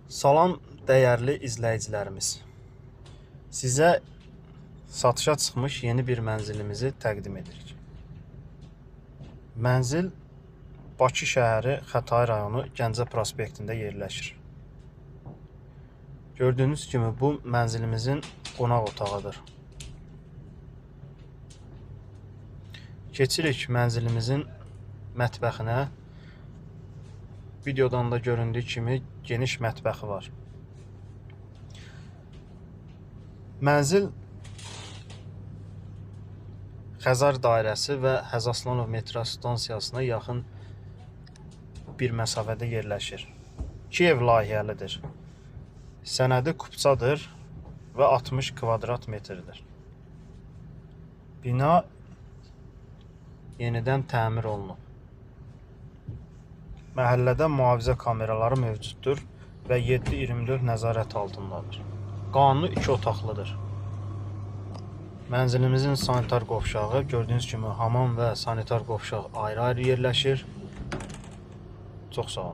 Salam dəyərli izləyicilərimiz. Sizə satışa çıxmış yeni bir mənzilimizi təqdim edirik. Mənzil Bakı şəhəri Xətai rayonu Gəncə prospektində yerləşir. Gördüyünüz kimi bu mənzilimizin qonaq otağıdır. Keçirik mənzilimizin mətbəxinə. Videodan da göründüyü kimi geniş mətbəxi var. Mənzil Xəzər dairəsi və Həzaslanov metro stansiyasına yaxın bir məsafədə yerləşir. 2 ev layihəlidir. Sənədi kupçadır və 60 kvadrat metrdir. Bina yenidən təmir olunub. Məhəllədə mühafizə kameraları mövcuddur və 7/24 nəzarət altındadır. Qanuni 2 otaqlıdır. Mənzilimizin sanitar qovşağı gördüyünüz kimi hamam və sanitar qovşaq ayrı-ayrı yerləşir. Çox sağ olun.